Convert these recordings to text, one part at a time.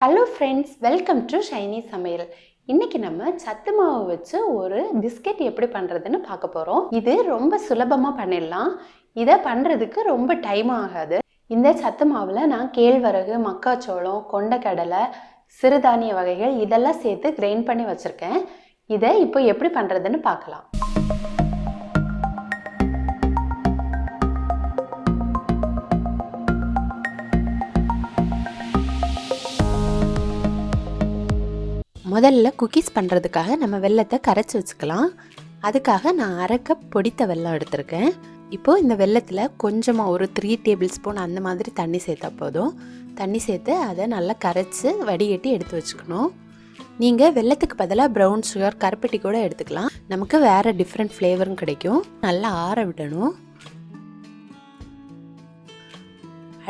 Hello friends, welcome to Shiny சமையல். இன்னைக்கு நம்ம சத்து மாவு வச்சு ஒரு பிஸ்கெட் எப்படி பண்ணுறதுன்னு பார்க்க போகிறோம். இது ரொம்ப சுலபமாக பண்ணிடலாம். இதை பண்ணுறதுக்கு ரொம்ப டைம் ஆகாது. இந்த சத்து மாவில் நான் கேழ்வரகு, மக்காச்சோளம், கொண்டக்கடலை, சிறுதானிய வகைகள் இதெல்லாம் சேர்த்து கிரைண்ட் பண்ணி வச்சுருக்கேன். இதை இப்போ எப்படி பண்ணுறதுன்னு பார்க்கலாம். முதல்ல குக்கீஸ் பண்ணுறதுக்காக நம்ம வெல்லத்தை கரைச்சி வச்சுக்கலாம். அதுக்காக நான் அரை கப் பொடித்த வெல்லம் எடுத்திருக்கேன். இப்போது இந்த வெல்லத்தில் கொஞ்சமாக ஒரு 3 டேபிள் ஸ்பூன் அந்த மாதிரி தண்ணி சேர்த்தா போதும். தண்ணி சேர்த்து அதை நல்லா கரைச்சி வடிகட்டி எடுத்து வச்சுக்கணும். நீங்கள் வெல்லத்துக்கு பதிலாக ப்ரௌன் சுகர், கருப்பட்டி கூட எடுத்துக்கலாம். நமக்கு வேறு டிஃப்ரெண்ட் ஃப்ளேவரும் கிடைக்கும். நல்லா ஆற விடணும்.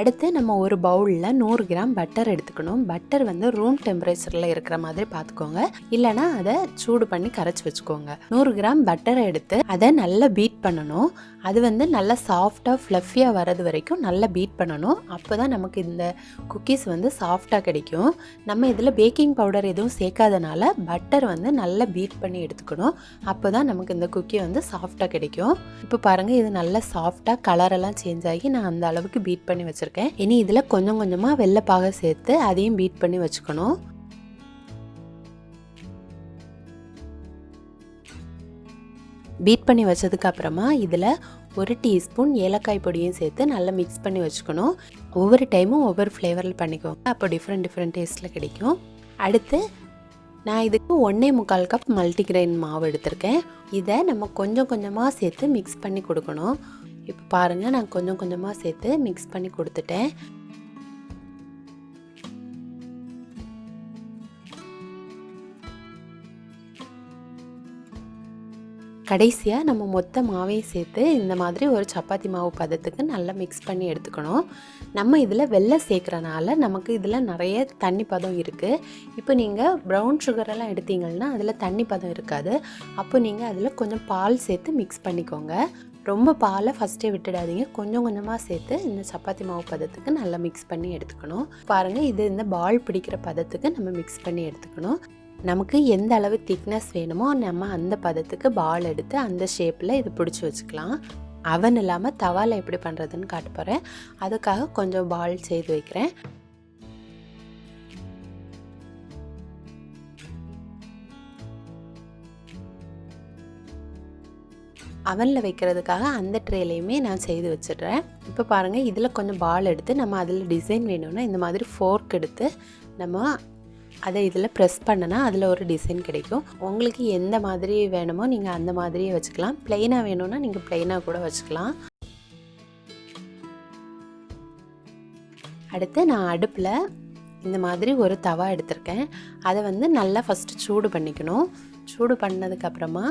அடுத்து நம்ம ஒரு பவுலில் 100 கிராம் பட்டர் எடுத்துக்கணும். பட்டர் வந்து ரூம் டெம்பரேச்சரில் இருக்கிற மாதிரி பார்த்துக்கோங்க, இல்லைனா அதை சூடு பண்ணி கரைச்சி வச்சுக்கோங்க. 100 கிராம் பட்டரை எடுத்து அதை நல்லா பீட் பண்ணணும். அது வந்து நல்லா சாஃப்டாக ஃப்ளஃபியாக வர்றது வரைக்கும் நல்லா பீட் பண்ணணும். அப்போ தான் நமக்கு இந்த குக்கீஸ் வந்து சாஃப்டாக கிடைக்கும். நம்ம இதில் பேக்கிங் பவுடர் எதுவும் சேர்க்காதனால பட்டர் வந்து நல்லா பீட் பண்ணி எடுத்துக்கணும். அப்போ தான் நமக்கு இந்த குக்கி வந்து சாஃப்டாக கிடைக்கும். இப்போ பாருங்கள், இது நல்லா சாஃப்டாக கலரெல்லாம் சேஞ்ச் ஆகி நான் அந்த அளவுக்கு பீட் பண்ணி வச்சுருக்கேன். இனி இதில் கொஞ்சம் கொஞ்சமாக வெள்ளைப்பாக சேர்த்து அதையும் பீட் பண்ணி வச்சுக்கணும். பீட் பண்ணி வச்சதுக்கு அப்புறமா இதில் 1 டீஸ்பூன் ஏலக்காய் பொடியும் சேர்த்து நல்லா மிக்ஸ் பண்ணி வச்சுக்கணும். ஒவ்வொரு டைமும் ஒவ்வொரு ஃப்ளேவரில் பண்ணிக்கோங்க, அப்போ டிஃப்ரெண்ட் டேஸ்ட்டில் கிடைக்கும். அடுத்து நான் இதுக்கு 1.25 கப் மல்டிகிரெயின் மாவு எடுத்திருக்கேன். இதை நம்ம கொஞ்சம் கொஞ்சமாக சேர்த்து மிக்ஸ் பண்ணி கொடுக்கணும். இப்போ பாருங்கள், நான் கொஞ்சம் கொஞ்சமாக சேர்த்து மிக்ஸ் பண்ணி கொடுத்துட்டேன். கடைசியாக நம்ம மொத்த மாவையும் சேர்த்து இந்த மாதிரி ஒரு சப்பாத்தி மாவு பதத்துக்கு நல்லா மிக்ஸ் பண்ணி எடுத்துக்கணும். நம்ம இதில் வெல்லம் சேர்க்குறனால நமக்கு இதில் நிறைய தண்ணி பதம் இருக்குது. இப்போ நீங்கள் ப்ரௌன் சுகரெல்லாம் எடுத்தீங்கன்னா அதில் தண்ணி பதம் இருக்காது. அப்போ நீங்கள் அதில் கொஞ்சம் பால் சேர்த்து மிக்ஸ் பண்ணிக்கோங்க. ரொம்ப பாலை ஃபஸ்ட்டே விட்டுடாதீங்க, கொஞ்சம் கொஞ்சமாக சேர்த்து இந்த சப்பாத்தி மாவு பதத்துக்கு நல்லா மிக்ஸ் பண்ணி எடுத்துக்கணும். பாருங்கள், இது இந்த பால் பிடிக்கிற பதத்துக்கு நம்ம மிக்ஸ் பண்ணி எடுத்துக்கணும். நமக்கு எந்த அளவு திக்னஸ் வேணுமோ நம்ம அந்த பதத்துக்கு பால் எடுத்து அந்த ஷேப்பில் இது பிடிச்சி வச்சுக்கலாம். அவன் இல்லாமல் தவாவில் எப்படி பண்ணுறதுன்னு காட்ட போகிறேன். அதுக்காக கொஞ்சம் பால் செய்து வைக்கிறேன். அவனில் வைக்கிறதுக்காக அந்த ட்ரேலையுமே நான் செய்து வச்சிடுறேன். இப்போ பாருங்கள், இதில் கொஞ்சம் பால் எடுத்து நம்ம அதில் டிசைன் வேணும்னா இந்த மாதிரி ஃபோர்க் எடுத்து நம்ம அதை இதில் ப்ரெஸ் பண்ணனா அதில் ஒரு டிசைன் கிடைக்கும். உங்களுக்கு எந்த மாதிரி வேணுமோ நீங்கள் அந்த மாதிரியே வச்சுக்கலாம். ப்ளைனாக வேணும்னா நீங்கள் ப்ளைனாக கூட வச்சுக்கலாம். அடுத்து நான் அடுப்பில் இந்த மாதிரி ஒரு தவா எடுத்திருக்கேன். அதை வந்து நல்லா ஃபஸ்ட்டு சூடு பண்ணிக்கணும். சூடு பண்ணதுக்கப்புறமா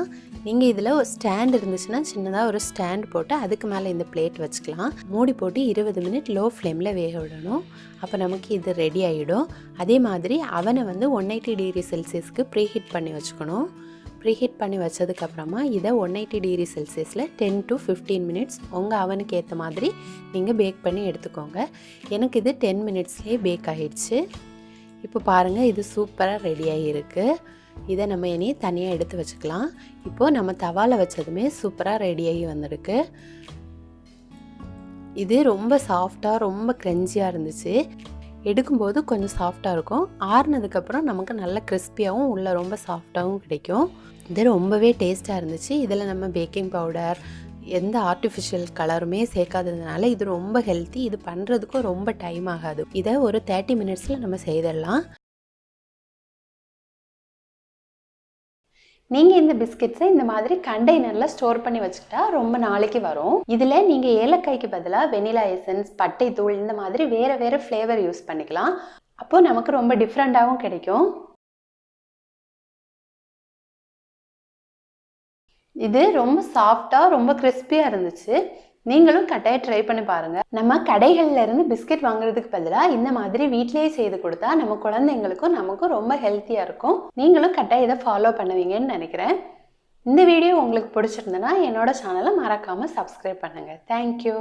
நீங்கள் இதில் ஒரு ஸ்டாண்ட் இருந்துச்சுன்னா சின்னதாக ஒரு ஸ்டாண்ட் போட்டு அதுக்கு மேலே இந்த பிளேட் வச்சுக்கலாம். மூடி போட்டு 20 மினிட் லோ ஃப்ளேமில் வேக விடணும். அப்போ நமக்கு இது ரெடி ஆகிடும். அதே மாதிரி அவனை வந்து 180 டிகிரி செல்சியஸ்க்கு ப்ரீஹீட் பண்ணி வச்சுக்கணும். ப்ரீஹீட் பண்ணி வச்சதுக்கப்புறமா இதை 180 டிகிரி செல்சியஸில் 10 to 15 மினிட்ஸ் உங்கள் அவனுக்கு ஏற்ற மாதிரி நீங்கள் பேக் பண்ணி எடுத்துக்கோங்க. எனக்கு இது 10 மினிட்ஸ்லேயே பேக் ஆகிடுச்சு. இப்போ பாருங்கள், இது சூப்பராக ரெடியாகி இருக்குது. இதை நம்ம இனி தனியாக எடுத்து வச்சுக்கலாம். இப்போது நம்ம தவாவில் வச்சதுமே சூப்பராக ரெடியாகி வந்திருக்கு. இது ரொம்ப சாஃப்டாக ரொம்ப க்ரன்ச்சியாக இருந்துச்சு. எடுக்கும்போது கொஞ்சம் சாஃப்டாக இருக்கும். ஆறுனதுக்கப்புறம் நமக்கு நல்ல கிறிஸ்பியாகவும் உள்ள ரொம்ப சாஃப்டாகவும் கிடைக்கும். இது ரொம்பவே டேஸ்ட்டாக இருந்துச்சு. இதில் நம்ம பேக்கிங் பவுடர் எந்த ஆர்டிஃபிஷியல் கலருமே சேர்க்காததுனால இது ரொம்ப ஹெல்த்தி. இது பண்ணுறதுக்கும் ரொம்ப டைம் ஆகாது. இதை ஒரு 30 மினிட்ஸில் நம்ம செய்திடலாம். நீங்கள் இந்த பிஸ்கெட்ஸை இந்த மாதிரி கண்டெய்னரில் ஸ்டோர் பண்ணி வச்சுக்கிட்டா ரொம்ப நாளைக்கு வரும். இதில் நீங்கள் ஏலக்காய்க்கு பதிலாக வெனிலா எசன்ஸ், பட்டை தூள் இந்த மாதிரி வேறு ஃப்ளேவர் யூஸ் பண்ணிக்கலாம். அப்போது நமக்கு ரொம்ப டிஃப்ரெண்ட்டாகவும் கிடைக்கும். இது ரொம்ப சாஃப்டாக ரொம்ப கிறிஸ்பியாக இருந்துச்சு. நீங்களும் கட்டாயம் ட்ரை பண்ணி பாருங்கள். நம்ம கடைகளில் இருந்து பிஸ்கெட் வாங்குறதுக்கு பதிலாக இந்த மாதிரி வீட்டிலேயே செய்து கொடுத்தா நம்ம குழந்தைங்களுக்கும் நமக்கும் ரொம்ப ஹெல்த்தியாக இருக்கும். நீங்களும் கட்டாயம் இதை ஃபாலோ பண்ணுவீங்கன்னு நினைக்கிறேன். இந்த வீடியோ உங்களுக்கு பிடிச்சிருந்தனா என்னோட சேனலை மறக்காமல் சப்ஸ்கிரைப் பண்ணுங்கள். தேங்க்யூ.